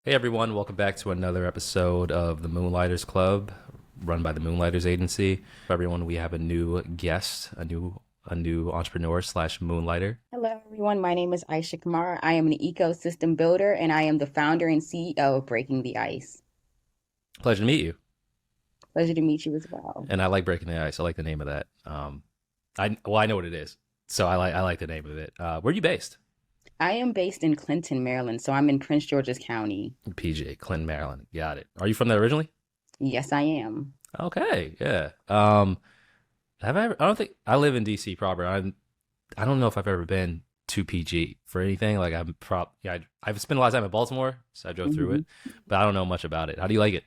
Hey everyone, welcome back to another episode of the Moonlighters Club, run by the Moonlighters Agency. For everyone, we have a new guest, a new entrepreneur slash moonlighter. Hello, everyone. My name is Isha Kamara. I am an ecosystem builder and I am the founder and CEO of Breaking the Ice. Pleasure to meet you. Pleasure to meet you as well. And I like breaking the ice. I like the name of that. I know what it is, so I like the name of it. Where are you based? I am based in Clinton, Maryland, so I'm in Prince George's County. PJ, Clinton, Maryland. Got it. Are you from there originally? Yes, I am. Okay, yeah. Have I ever? I don't think I live in DC proper. I don't know if I've ever been to PG for anything. Like I've spent a lot of time in Baltimore, so I drove through Mhm. it, but I don't know much about it. How do you like it?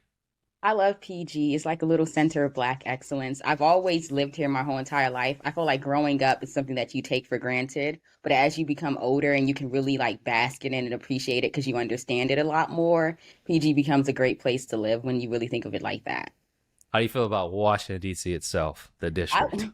I love PG. It's like a little center of Black excellence. I've always lived here my whole entire life. I feel like growing up is something that you take for granted, but as you become older and you can really like bask in it and appreciate it because you understand it a lot more, PG becomes a great place to live when you really think of it like that. How do you feel about Washington D.C. itself, the I district?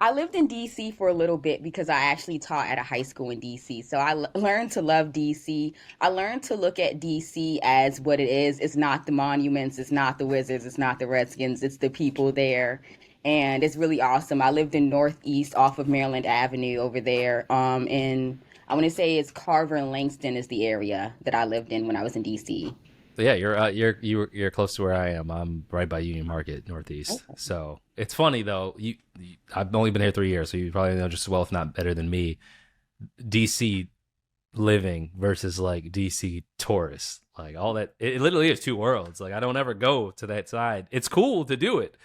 I lived in DC for a little bit because I actually taught at a high school in DC. So learned to love DC. I learned to look at DC as what it is. It's not the monuments, it's not the Wizards, it's not the Redskins, it's the people there. And it's really awesome. I lived in Northeast off of Maryland Avenue over there. In I want to say it's Carver and Langston is the area that I lived in when I was in DC. So yeah, you're close to where I am. I'm right by Union Market, Northeast. So it's funny though. I've only been here 3 years, so you probably know just as well, if not better than me. DC living versus like DC tourists, like all that. It literally is two worlds. Like I don't ever go to that side. It's cool to do it,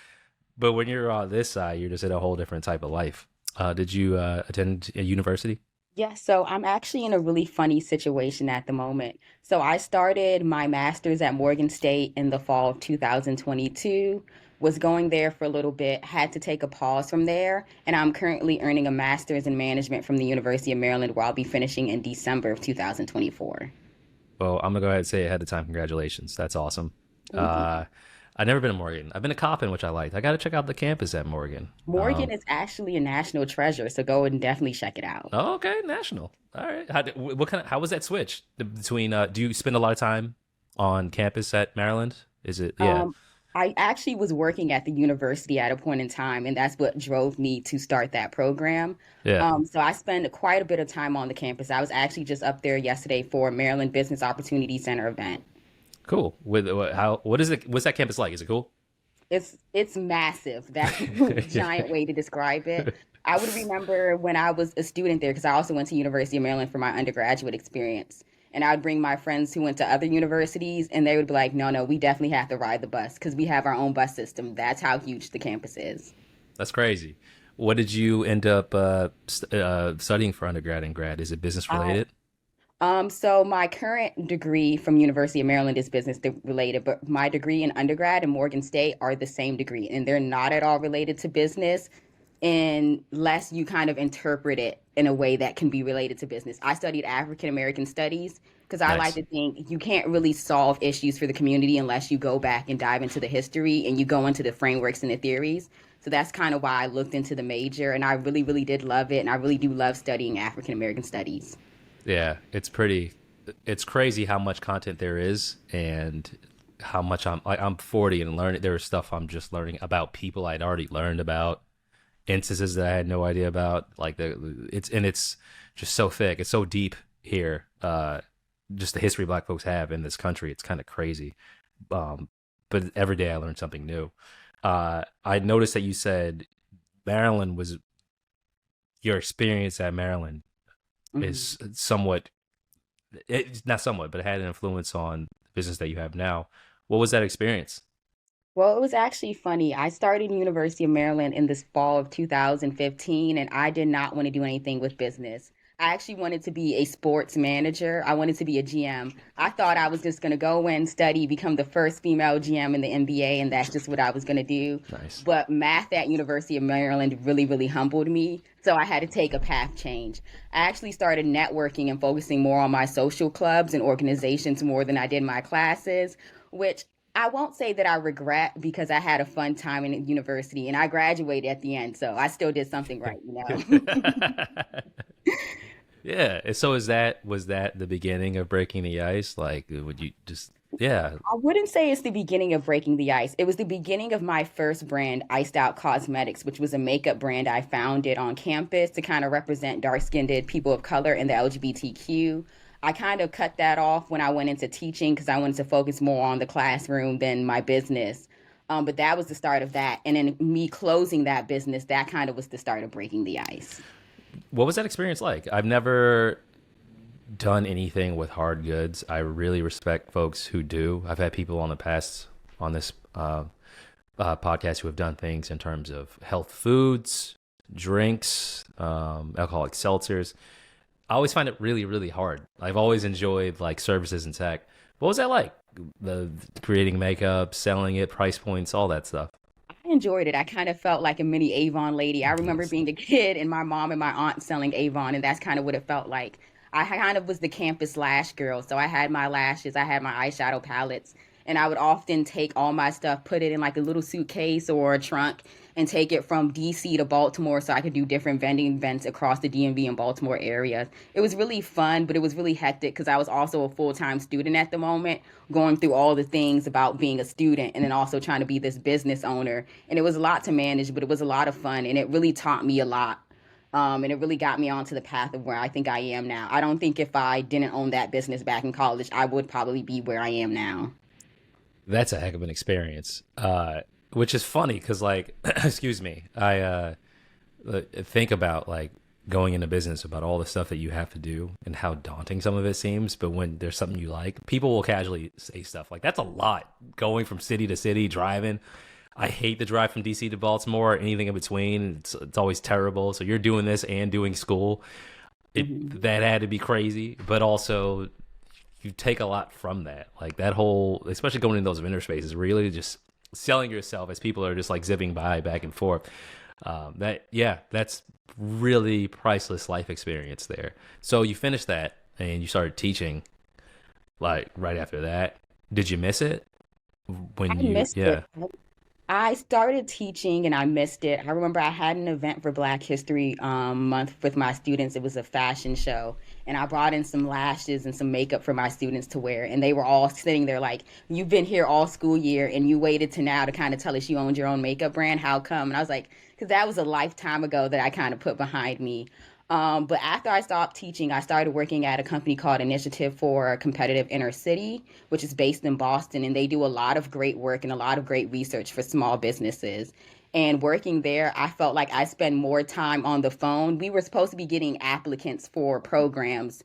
but when you're on this side, you're just in a whole different type of life. Did you attend a university? Yeah, so I'm actually in a really funny situation at the moment. So I started my master's at Morgan State in the fall of 2022, was going there for a little bit, had to take a pause from there, and I'm currently earning a master's in management from the University of Maryland, where I'll be finishing in December of 2024. Well, I'm gonna go ahead and say ahead of time, congratulations. That's awesome. Thank you. Uh, I've never been to Morgan. I've been to Coppin, which I liked. I got to check out the campus at Morgan. Morgan is actually a national treasure, so go and definitely check it out. Oh, okay, national. All right. What kind of? How was that switch between? Do you spend a lot of time on campus at Maryland? Is it? Yeah, Um, I actually was working at the university at a point in time, and that's what drove me to start that program. yeah. So I spend quite a bit of time on the campus. I was actually just up there yesterday for a Maryland Business Opportunity Center event. Cool. With how? What is it? What's that campus like? Is it cool? It's massive. That's a giant way to describe it. I would remember when I was a student there because I also went to University of Maryland for my undergraduate experience. And I would bring my friends who went to other universities, and they would be like, "No, no, we definitely have to ride the bus because we have our own bus system. That's how huge the campus is." That's crazy. What did you end up studying for undergrad and grad? Is it business I related? So my current degree from University of Maryland is related, but my degree in undergrad and Morgan State are the same degree, and they're not at all related to business unless you kind of interpret it in a way that can be related to business. I studied African American studies because I like Nice. to think you can't really solve issues for the community unless you go back and dive into the history and you go into the frameworks and the theories. So that's kind of why I looked into the major, and I really, really did love it, and I really do love studying African American studies. Yeah, it's pretty. It's crazy how much content there is, and how much I'm 40 and learning. There is stuff I'm just learning about people I'd already learned about, instances that I had no idea about. Like it's just so thick. It's so deep here. Just the history Black folks have in this country. It's kind of crazy. Um, but every day I learn something new. I noticed that you said Maryland was your experience at Maryland Mhm. is somewhat, it's not somewhat, but it had an influence on the business that you have now. What was that experience? Well, it was actually funny. I started University of Maryland in this fall of 2015, and I did not want to do anything with business. I actually wanted to be a sports manager. I wanted to be a GM. I thought I was just going to go in, study, become the first female GM in the NBA, and that's just what I was going to do. Nice. But math at University of Maryland really, really humbled me. So I had to take a path change. I actually started networking and focusing more on my social clubs and organizations more than I did my classes, which I won't say that I regret because I had a fun time in university and I graduated at the end, so I still did something right, you know. Yeah. So is that was that the beginning of breaking the ice? Like, would you just? Yeah. I wouldn't say it's the beginning of breaking the ice. It was the beginning of my first brand, Iced Out Cosmetics, which was a makeup brand I founded on campus to kind of represent dark-skinned people of color and the LGBTQ. I kind of cut that off when I went into teaching because I wanted to focus more on the classroom than my business. But that was the start of that. And then me closing that business, that kind of was the start of breaking the ice. What was that experience like? I've never done anything with hard goods. I really respect folks who do. I've had people on the past on this podcast who have done things in terms of health foods, drinks, alcoholic seltzers. I always find it really, really hard. I've always enjoyed like services and tech. What was that like? The creating makeup, selling it, price points, all that stuff. I enjoyed it. I kind of felt like a mini Avon lady. I remember Yes. being a kid and my mom and my aunt selling Avon, and that's kind of what it felt like. I kind of was the campus lash girl. So I had my lashes, I had my eyeshadow palettes, and I would often take all my stuff, put it in like a little suitcase or a trunk, and take it from DC to Baltimore so I could do different vending events across the DMV and Baltimore area. It was really fun, but it was really hectic because I was also a full-time student at the moment, going through all the things about being a student and then also trying to be this business owner. And it was a lot to manage, but it was a lot of fun and it really taught me a lot. And it really got me onto the path of where I think I am now. I don't think if I didn't own that business back in college, I would probably be where I am now. That's a heck of an experience. Which is funny because, like, excuse me, I think about like going into business about all the stuff that you have to do and how daunting some of it seems. But when there's something you like, people will casually say stuff like, "That's a lot going from city to city driving." I hate the drive from DC to Baltimore or anything in between. It's always terrible. So you're doing this and doing school. Mhm. That had to be crazy, but also you take a lot from that. Like that whole, especially going in those vendor spaces, really just selling yourself as people are just like zipping by back and forth. That's really priceless life experience there. So you finished that and you started teaching like right after that. Did you miss it when I you, missed it. yeah. I started teaching and I missed it. I remember I had an event for Black History Month with my students. It was a fashion show, and I brought in some lashes and some makeup for my students to wear. And they were all sitting there like, "You've been here all school year, and you waited to now to kind of tell us you owned your own makeup brand. How come?" And I was like, "Because that was a lifetime ago that I kind of put behind me." But after I stopped teaching, I started working at a company called Initiative for a Competitive Inner City, which is based in Boston. And they do a lot of great work and a lot of great research for small businesses. And working there, I felt like I spent more time on the phone. We were supposed to be getting applicants for programs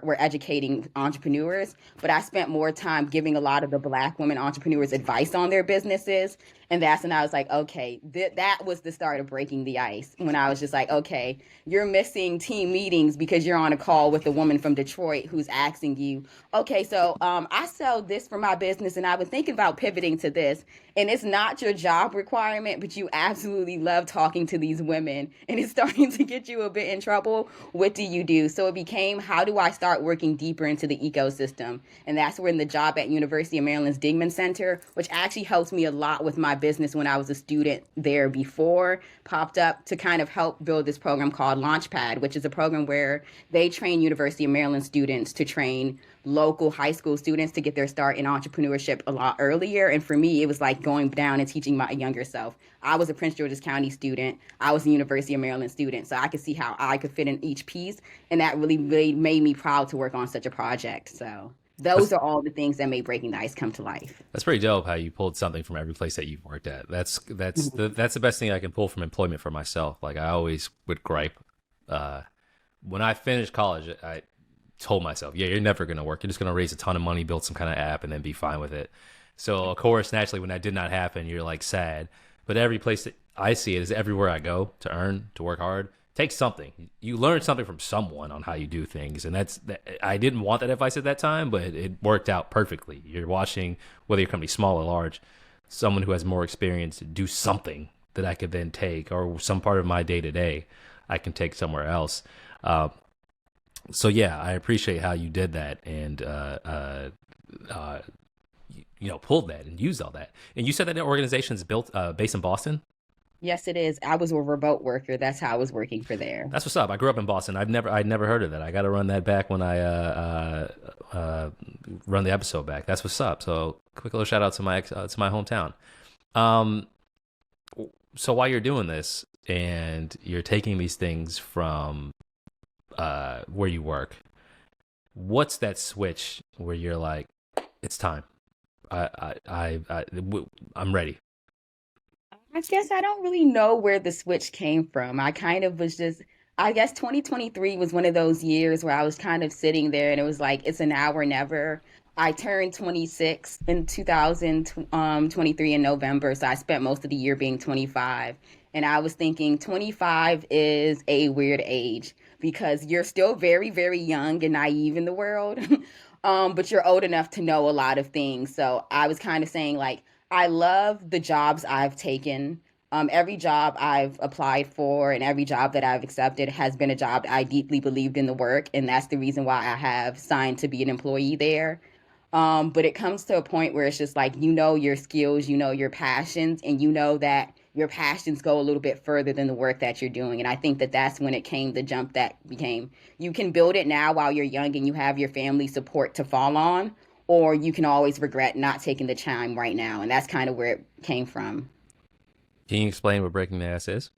were educating entrepreneurs, but I spent more time giving a lot of the Black women entrepreneurs advice on their businesses. And that's when I was like, okay, that was the start of breaking the ice. When I was just like, okay, you're missing team meetings because you're on a call with a woman from Detroit who's asking you, okay, so I sell this for my business and I've been thinking about pivoting to this. And it's not your job requirement, but you absolutely love talking to these women and it's starting to get you a bit in trouble. What do you do? So it became, how do I start working deeper into the ecosystem? And that's when the job at University of Maryland's Dingman Center, which actually helped me a lot with my business when I was a student there before, popped up to kind of help build this program called Launchpad, which is a program where they train University of Maryland students to train local high school students to get their start in entrepreneurship a lot earlier. And for me, it was like going down and teaching my younger self. I was a Prince George's County student. I was a University of Maryland student. So I could see how I could fit in each piece. And that really, really made me proud to work on such a project. So those That's are all the things that made Breaking the Ice come to life. that's pretty dope how you pulled something from every place that you've worked at. That's the best thing I can pull from employment for myself. Like I always would gripe uh when I finished college, I told myself, yeah, you're never going to work. You're just going to raise a ton of money, build some kind of app, and then be fine with it. So, of course, naturally, when that did not happen, you're like sad. But every place that I see it is everywhere I go to earn, to work hard, take something. You learn something from someone on how you do things. And I didn't want that advice at that time, but it worked out perfectly. You're watching, whether your company's small or large, someone who has more experience do something that I could then take, or some part of my day to day I can take somewhere else. Uh, so yeah, I appreciate how you did that and pulled that and used all that. And you said that the organization is built based in Boston. Yes, it is. I was a remote worker. That's how I was working for there. That's what's up. I grew up in Boston. I'd never heard of that. I got to run that back when I run the episode back. That's what's up. So quick little shout out to my hometown. Um, so while you're doing this and you're taking these things from where you work, what's that switch where you're like, it's time. I'm ready. I guess I don't really know where the switch came from. I kind of was just, I guess 2023 was one of those years where I was kind of sitting there and it was like, it's an now or never. I turned 26 in 2023 in November, so I spent most of the year being 25. And I was thinking 25 is a weird age because you're still very, very young and naive in the world. But you're old enough to know a lot of things. So I was kind of saying, like, I love the jobs I've taken. Every job I've applied for and every job that I've accepted has been a job I deeply believed in the work, and that's the reason why I have signed to be an employee there. But it comes to a point where it's just like you know your skills, you know your passions, and you know that your passions go a little bit further than the work that you're doing. And I think that that's when it came the jump that became you can build it now while you're young and you have your family support to fall on, or you can always regret not taking the time right now. And that's kind of where it came from. Can you explain what breaking the ice is?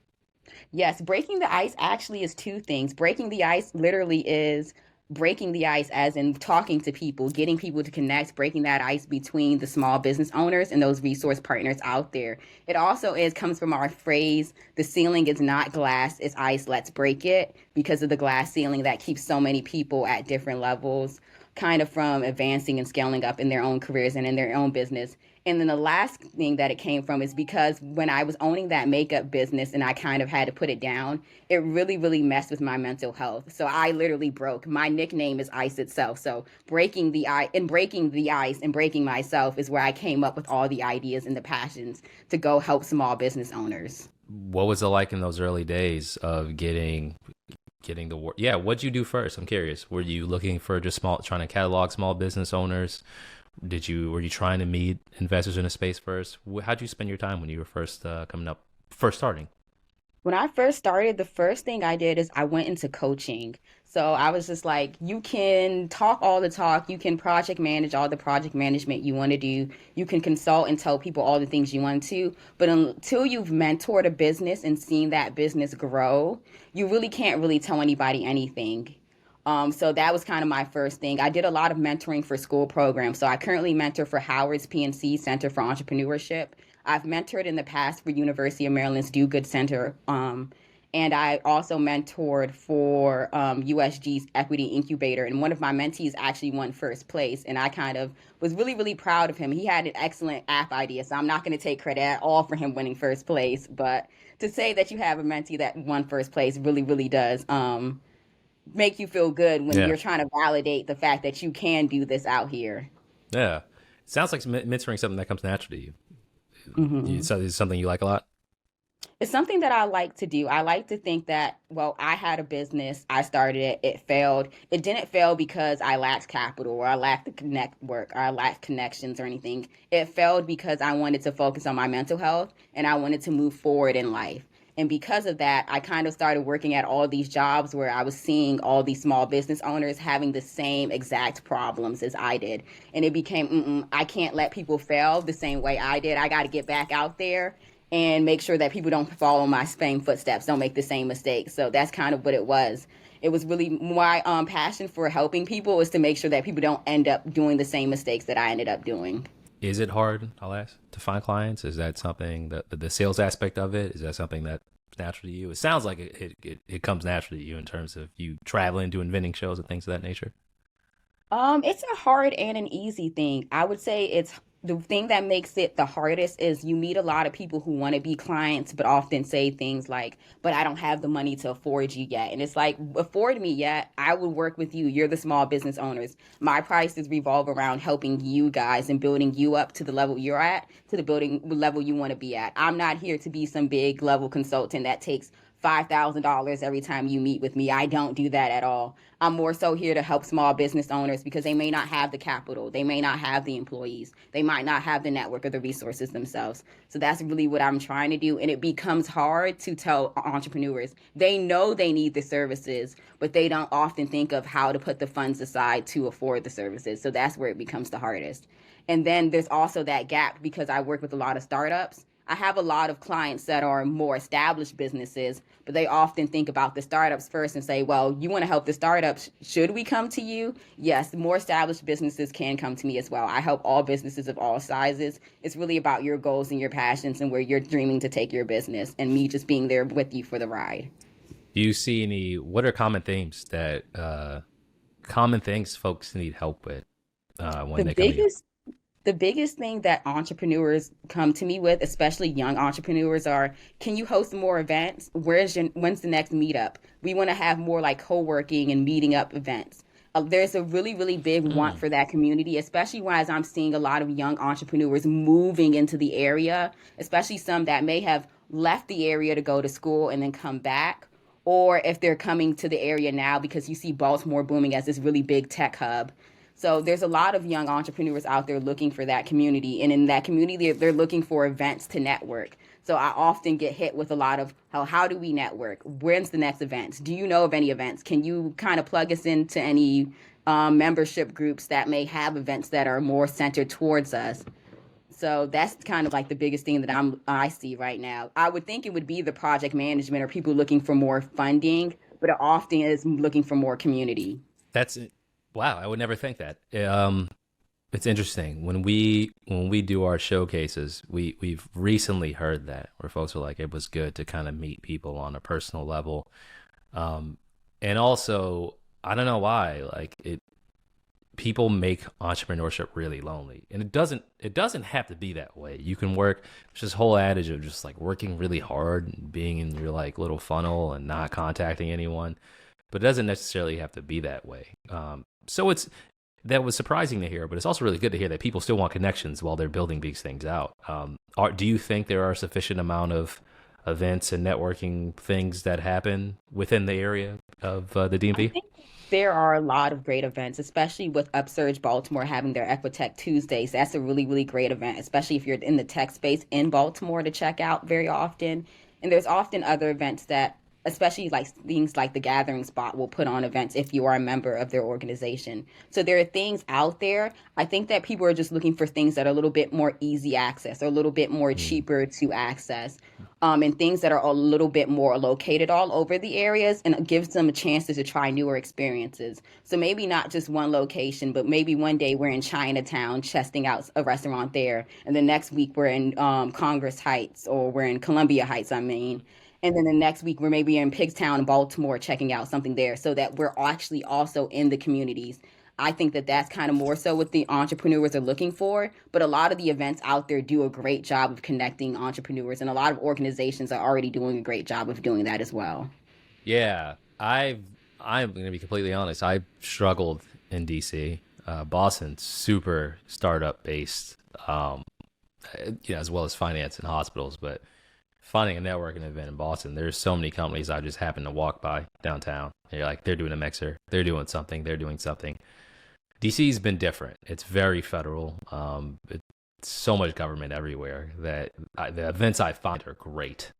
Yes, breaking the ice actually is two things. Breaking the ice literally is breaking the ice as in talking to people, getting people to connect, breaking that ice between the small business owners and those resource partners out there. It also is comes from our phrase, the ceiling is not glass, it's ice, let's break it, because of the glass ceiling that keeps so many people at different levels kind of from advancing and scaling up in their own careers and in their own business. And then the last thing that it came from is because when I was owning that makeup business and I kind of had to put it down, it really, really messed with my mental health. So I literally broke. My nickname is Ice itself. So breaking the ice and breaking myself is where I came up with all the ideas and the passions to go help small business owners. What was it like in those early days of getting the work? Yeah, what'd you do first? I'm curious. Were you looking for just trying to catalog small business owners? Were you trying to meet investors in a space first? How'd you spend your time when you were first coming up, first starting? When I first started, the first thing I did is I went into coaching. So I was just like, you can talk all the talk, you can project manage all the project management you want to do, you can consult and tell people all the things you want to, but until you've mentored a business and seen that business grow, you really can't really tell anybody anything. So that was kind of my first thing. I did a lot of mentoring for school programs. So I currently mentor for Howard's PNC Center for Entrepreneurship. I've mentored in the past for University of Maryland's Do Good Center. And I also mentored for USG's Equity Incubator. And one of my mentees actually won first place. And I kind of was really, really proud of him. He had an excellent app idea. So I'm not going to take credit at all for him winning first place. But to say that you have a mentee that won first place really, really does make you feel good when Yeah, you're trying to validate the fact that you can do this out here. yeah. Sounds like mentoring something that comes naturally to you. Hmm. It's something you like a lot. It's something that I like to do. I like to think that, well, I had a business, I started it, it failed. It didn't fail because I lacked capital or I lacked the network or I lacked connections or anything. It failed because I wanted to focus on my mental health and I wanted to move forward in life. And because of that, I kind of started working at all these jobs where I was seeing all these small business owners having the same exact problems as I did. And it became, I can't let people fail the same way I did. I got to get back out there and make sure that people don't follow my same footsteps, don't make the same mistakes. So that's kind of what it was. It was really my passion for helping people is to make sure that people don't end up doing the same mistakes that I ended up doing. Is it hard, I'll ask, to find clients? Is that something that the sales aspect of it, is that something that's natural to you? It sounds like it comes naturally to you in terms of you traveling, doing vending shows and things of that nature. It's a hard and an easy thing. I would say it's the thing that makes it the hardest is you meet a lot of people who want to be clients, but often say things like, but I don't have the money to afford you yet. And it's like, afford me yet. I will work with you. You're the small business owners. My prices revolve around helping you guys and building you up to the level you're at, to the building level you want to be at. I'm not here to be some big level consultant that takes $5,000 every time you meet with me. I don't do that at all. I'm more so here to help small business owners because they may not have the capital, they may not have the employees, they might not have the network or the resources themselves. So that's really what I'm trying to do. And it becomes hard to tell entrepreneurs. They know they need the services, but they don't often think of how to put the funds aside to afford the services. So that's where it becomes the hardest. And then there's also that gap because I work with a lot of startups. I have a lot of clients that are more established businesses, but they often think about the startups first and say, well, you want to help the startups. Should we come to you? Yes, more established businesses can come to me as well. I help all businesses of all sizes. It's really about your goals and your passions and where you're dreaming to take your business, and me just being there with you for the ride. Do you see what are common things folks need help with The when they come to you? biggest the biggest thing that entrepreneurs come to me with, especially young entrepreneurs, are, can you host more events? When's the next meetup? We want to have more like co-working and meeting up events. There's a really, really big want Mm. for that community, especially as I'm seeing a lot of young entrepreneurs moving into the area, especially some that may have left the area to go to school and then come back, or if they're coming to the area now because you see Baltimore booming as this really big tech hub. So there's a lot of young entrepreneurs out there looking for that community. And in that community, they're looking for events to network. So I often get hit with a lot of how do we network? When's the next events? Do you know of any events? Can you kind of plug us into any membership groups that may have events that are more centered towards us? So that's kind of like the biggest thing that I see right now. I would think it would be the project management or people looking for more funding, but it often is looking for more community. That's wow. I would never think that. It's interesting when we do our showcases. We've recently heard that where folks are like, it was good to kind of meet people on a personal level, um, and also I don't know why like it people make entrepreneurship really lonely, and it doesn't have to be that way. You can work. There's this whole adage of just like working really hard and being in your like little funnel and not contacting anyone, but it doesn't necessarily have to be that way. So it's that was surprising to hear, but it's also really good to hear that people still want connections while they're building these things out. Do you think there are a sufficient amount of events and networking things that happen within the area of the I DMV? think there are a lot of great events, especially with Upsurge Baltimore having their Equitech Tuesdays. That's a really, really great event, especially if you're in the tech space in Baltimore to check out very often. And there's often other events that, especially like things like the Gathering Spot, will put on events if you are a member of their organization. So there are things out there. I think that people are just looking for things that are a little bit more easy access or a little bit more Mm. cheaper to access, and things that are a little bit more located all over the areas, and it gives them a chance to try newer experiences. So maybe not just one location, but maybe one day we're in Chinatown testing out a restaurant there, and the next week we're in Congress Heights, or we're in Columbia Heights, I mean. And then the next week we're maybe in Pigstown, Baltimore, checking out something there, so that we're actually also in the communities. I think that that's kind of more so what the entrepreneurs are looking for. But a lot of the events out there do a great job of connecting entrepreneurs, and a lot of organizations are already doing a great job of doing that as well. Yeah, I'm going to be completely honest. I struggled in DC. Boston's super startup based, as well as finance and hospitals. But finding a networking event in Boston, there's so many companies I just happen to walk by downtown. You're like, they're doing a mixer, they're doing something, they're doing something. DC's been different. It's very federal. It's so much government everywhere that the events I find are great,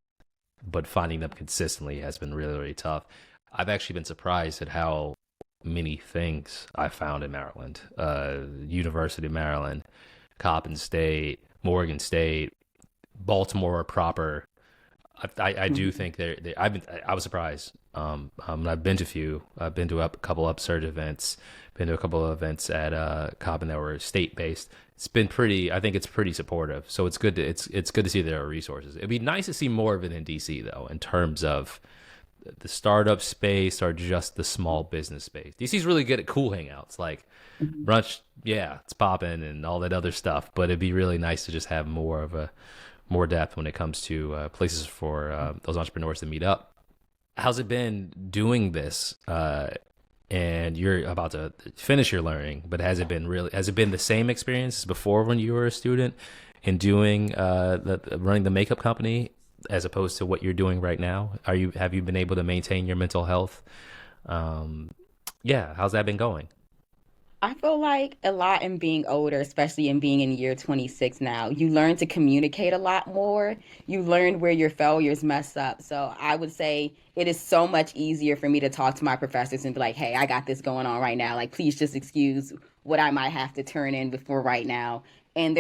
but finding them consistently has been really, really tough. I've actually been surprised at how many things I found in Maryland, University of Maryland, Coppin State, Morgan State, Baltimore proper. I do think I was surprised. I've been to a few. I've been to a couple upsurge events. Been to a couple of events at Coppin that were state based. It's been pretty. I think it's pretty supportive. So it's good to it's good to see there are resources. It'd be nice to see more of it in DC though, in terms of the startup space or just the small business space. DC's really good at cool hangouts like Mhm. brunch. Yeah, it's popping and all that other stuff. But it'd be really nice to just have more depth when it comes to places for those entrepreneurs to meet up. How's it been doing this? And you're about to finish your learning, but has it been the same experience as before when you were a student in doing running the makeup company? as opposed to what you're doing right now? Have you been able to maintain your mental health? Um, yeah, how's that been going? I feel like a lot in being older, especially in being in year 26 now, you learn to communicate a lot more. You learn where your failures mess up. So I would say it is so much easier for me to talk to my professors and be like, hey, I got this going on right now. Like, please just excuse what I might have to turn in before right now. And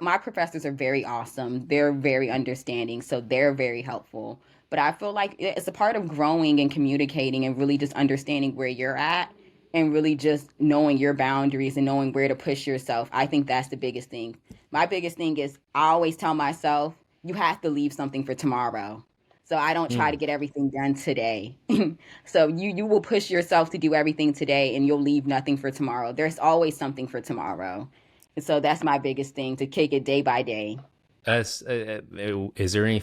my professors are very awesome. They're very understanding. So they're very helpful. But I feel like it's a part of growing and communicating and really just understanding where you're at and really just knowing your boundaries and knowing where to push yourself. I think that's the biggest thing. My biggest thing is I always tell myself, you have to leave something for tomorrow. So I don't try to Mm. get everything done today. So you will push yourself to do everything today and you'll leave nothing for tomorrow. There's always something for tomorrow. And so that's my biggest thing, to kick it day by day. Is there any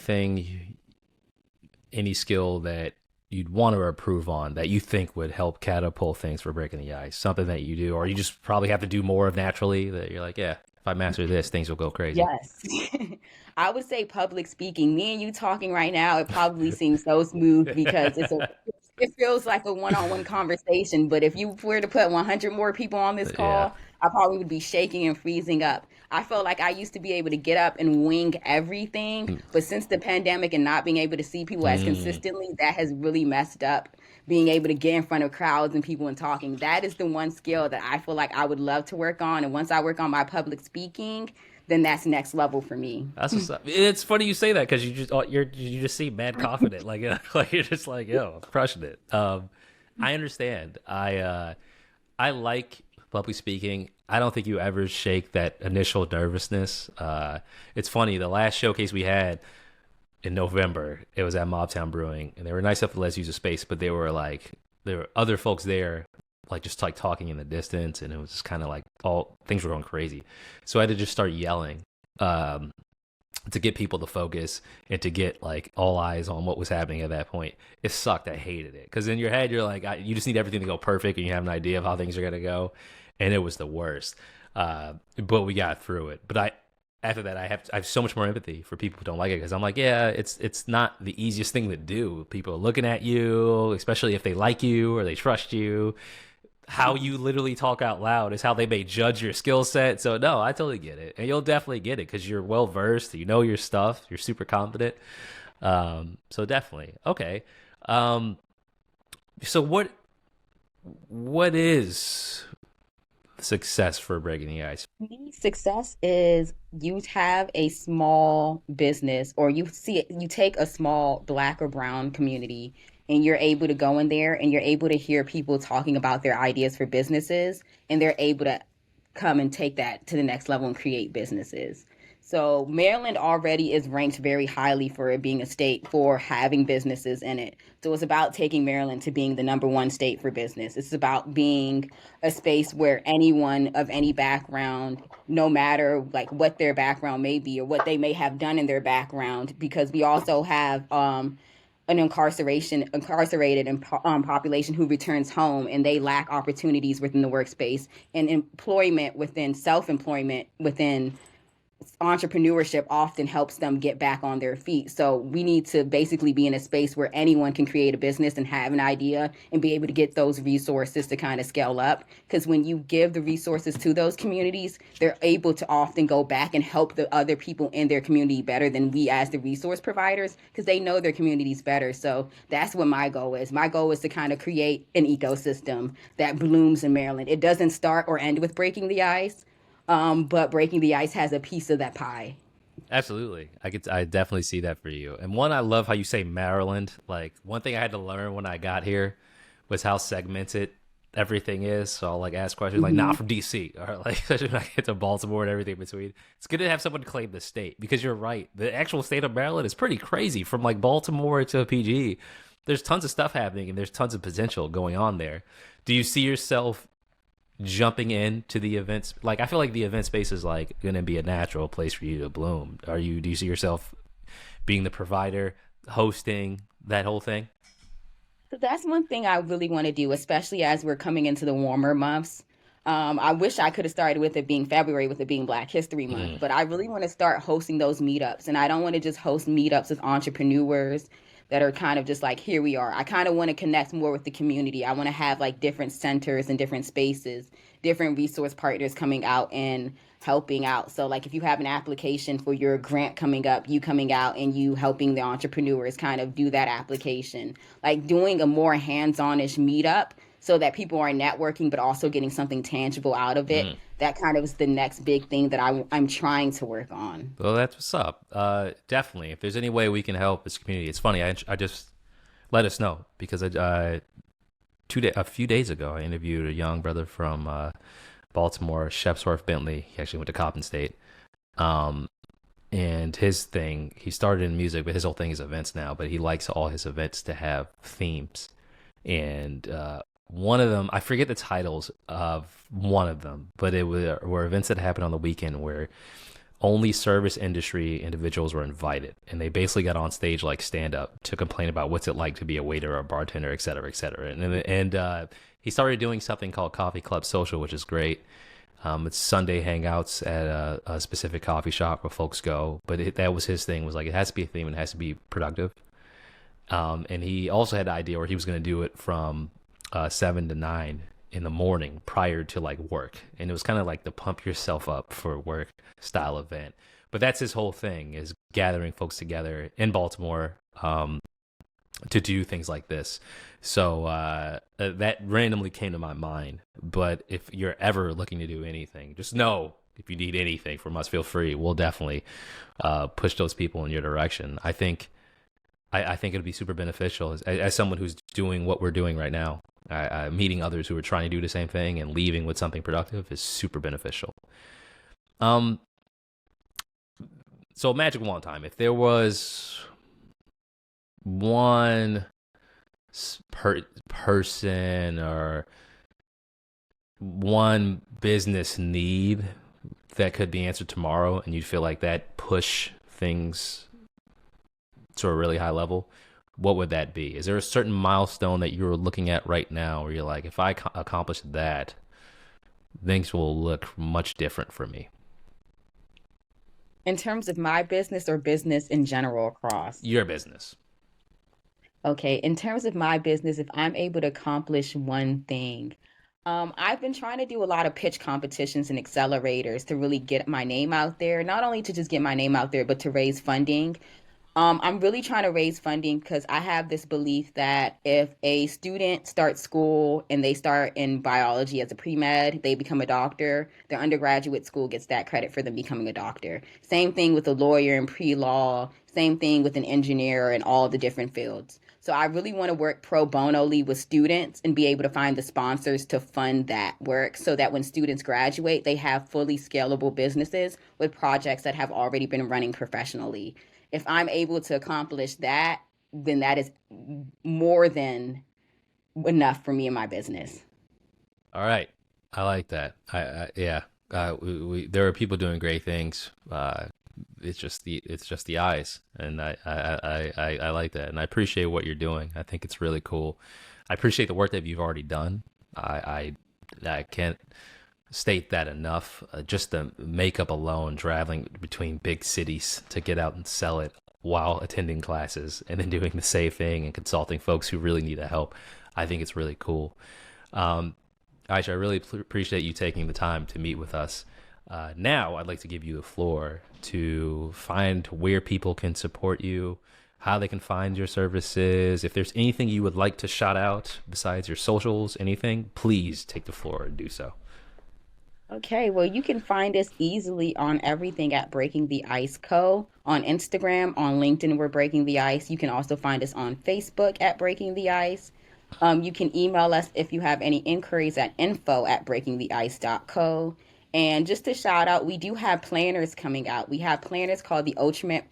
skill that you'd want to improve on that you think would help catapult things for breaking the ice? Something that you do, or you just probably have to do more of naturally that you're like, yeah, if I master this, things will go crazy. Yes. I would say public speaking. Me and you talking right now, it probably seems so smooth because it feels like a one-on-one conversation. But if you were to put 100 more people on this Yeah. call, I probably would be shaking and freezing up. I felt like I used to be able to get up and wing everything, but since the pandemic and not being able to see people as Mm. consistently, that has really messed up being able to get in front of crowds and people and talking. That is the one skill that I feel like I would love to work on. And once I work on my public speaking, then that's next level for me. That's what's up. It's funny you say that because you just seem mad confident, like like you're just like yo, I'm crushing it. I understand. I like public speaking. I don't think you ever shake that initial nervousness. It's funny. The last showcase we had in November, it was at Mobtown Brewing, and they were nice enough to let us use a space, but there were other folks there, like just like talking in the distance, and it was just kind of like all things were going crazy. So I had to just start yelling. Um, to get people to focus and to get like all eyes on what was happening at that point. It sucked. I hated it because in your head you're like, you just need everything to go perfect, and you have an idea of how things are gonna go, and it was the worst. But we got through it. But after that, I have so much more empathy for people who don't like it because I'm like, yeah, it's not the easiest thing to do. People are looking at you, especially if they like you or they trust you. How you literally talk out loud is how they may judge your skill set. So no, I totally get it, and you'll definitely get it because you're well versed. You know your stuff. You're super confident. So definitely okay. Um, so what is success for breaking the ice? Me, success is you have a small business or you take a small black or brown community and you're able to go in there and you're able to hear people talking about their ideas for businesses and they're able to come and take that to the next level and create businesses. So Maryland already is ranked very highly for it being a state for having businesses in it. So it's about taking Maryland to being the number one state for business. It's about being a space where anyone of any background, no matter like what their background may be or what they may have done in their background, because we also have an incarcerated population who returns home and they lack opportunities within the workspace and employment within self-employment within entrepreneurship often helps them get back on their feet. So we need to basically be in a space where anyone can create a business and have an idea and be able to get those resources to kind of scale up. Because when you give the resources to those communities, they're able to often go back and help the other people in their community better than we as the resource providers because they know their communities better. So that's what my goal is. My goal is to kind of create an ecosystem that blooms in Maryland. It doesn't start or end with breaking the ice, but breaking the ice has a piece of that pie. Absolutely. I definitely see that for you. And one, I love how you say Maryland. Like one thing I had to learn when I got here was how segmented everything is. So I'll like ask questions like Mm-hmm. not from DC or like especially when I get to Baltimore and everything between. It's good to have someone claim the state because you're right. The actual state of Maryland is pretty crazy from like Baltimore to PG. There's tons of stuff happening and there's tons of potential going on there. Do you see yourself jumping into the events? Like I feel like the event space is like going to be a natural place for you to bloom. Do you see yourself being the provider, hosting that whole thing? So that's one thing I really want to do, especially as we're coming into the warmer months. I wish I could have started with it being February, with it being Black History Month, Mm, but I really want to start hosting those meetups. And I don't want to just host meetups with entrepreneurs that are kind of just like, here we are. I kind of want to connect more with the community. I want to have like different centers and different spaces, different resource partners coming out and helping out. So, like, if you have an application for your grant coming up, you coming out and you helping the entrepreneurs kind of do that application, like doing a more hands on ish meetup so that people are networking but also getting something tangible out of it. mm. That kind of is the next big thing that I'm trying to work on. Well, that's what's up. Definitely. If there's any way we can help this community, it's funny. I just let us know because a few days ago, I interviewed a young brother from Baltimore, Shepsworth Bentley. He actually went to Coppin State. Um, and his thing, he started in music, but his whole thing is events now. But he likes all his events to have themes. And one of them, I forget the titles of one of them, but were events that happened on the weekend where only service industry individuals were invited, and they basically got on stage like stand up to complain about what's it like to be a waiter or a bartender, et cetera, et cetera. And he started doing something called Coffee Club Social, which is great. It's Sunday hangouts at a specific coffee shop where folks go, but that was his thing, was like it has to be a theme and it has to be productive. And he also had the idea where he was going to do it from 7 to 9 in the morning prior to like work, and it was kind of like the pump yourself up for work style event. But that's his whole thing, is gathering folks together in Baltimore to do things like this. So that randomly came to my mind. But if you're ever looking to do anything, just know, if you need anything from us, feel free. We'll definitely push those people in your direction. I think it'd be super beneficial as someone who's doing what we're doing right now. Meeting others who are trying to do the same thing and leaving with something productive is super beneficial. Um, so Magic Wand time. If there was one person or one business need that could be answered tomorrow, and you'd feel like that push things to a really high level, what would that be? Is there a certain milestone that you're looking at right now where you're like, if I accomplish that, things will look much different for me? In terms of my business or business in general across. Your business. Okay, in terms of my business, if I'm able to accomplish one thing, I've been trying to do a lot of pitch competitions and accelerators to really get my name out there, not only to just get my name out there, but to raise funding. I'm really trying to raise funding because I have this belief that if a student starts school and they start in biology as a pre-med, they become a doctor, their undergraduate school gets that credit for them becoming a doctor. Same thing with a lawyer in pre-law, same thing with an engineer in all the different fields. So I really want to work pro bono with students and be able to find the sponsors to fund that work so that when students graduate, they have fully scalable businesses with projects that have already been running professionally. If I'm able to accomplish that, then that is more than enough for me and my business. All right. I like that. Yeah. There are people doing great things. It's just the eyes, and I like that, and I appreciate what you're doing. I think it's really cool. I appreciate the work that you've already done. I can't state that enough. Just the makeup alone, traveling between big cities to get out and sell it while attending classes, and then doing the same thing and consulting folks who really need the help. I think it's really cool. Um, Aisha, I really appreciate you taking the time to meet with us. Now, I'd like to give you the floor to find where people can support you, how they can find your services. If there's anything you would like to shout out besides your socials, anything, please take the floor and do so. Okay, well, you can find us easily on everything at Breaking the Ice Co. On Instagram, on LinkedIn, we're Breaking the Ice. You can also find us on Facebook at Breaking the Ice. You can email us if you have any inquiries at info@breakingtheice.co. And just to shout out, we do have planners coming out. We have planners called the Ultimate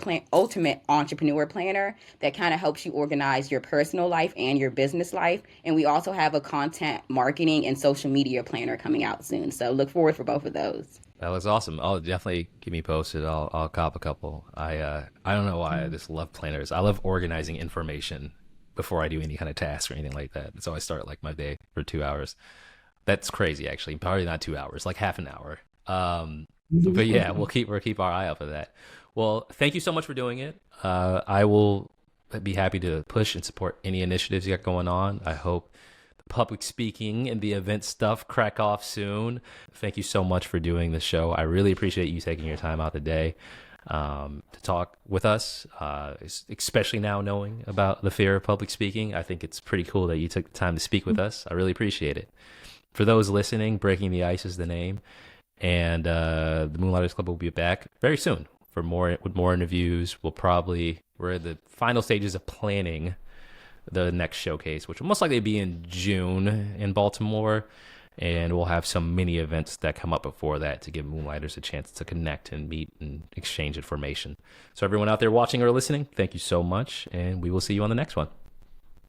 Entrepreneur Planner that kind of helps you organize your personal life and your business life. And we also have a content marketing and social media planner coming out soon. So look forward for both of those. That was awesome. I'll definitely keep me posted. I'll cop a couple. I don't know why I just love planners. I love organizing information before I do any kind of task or anything like that. So I start like my day for 2 hours. That's crazy, actually. Probably not 2 hours, like half an hour. But yeah, we'll keep our eye out for that. Well, thank you so much for doing it. I will be happy to push and support any initiatives you got going on. I hope the public speaking and the event stuff crack off soon. Thank you so much for doing the show. I really appreciate you taking your time out today to talk with us, especially now knowing about the fear of public speaking. I think it's pretty cool that you took the time to speak with us. I really appreciate it. For those listening, Breaking the Ice is the name, and the Moonlighters Club will be back very soon for more interviews. We're at the final stages of planning the next showcase, which will most likely be in June in Baltimore. And we'll have some mini events that come up before that to give Moonlighters a chance to connect and meet and exchange information. So everyone out there watching or listening, thank you so much, and we will see you on the next one.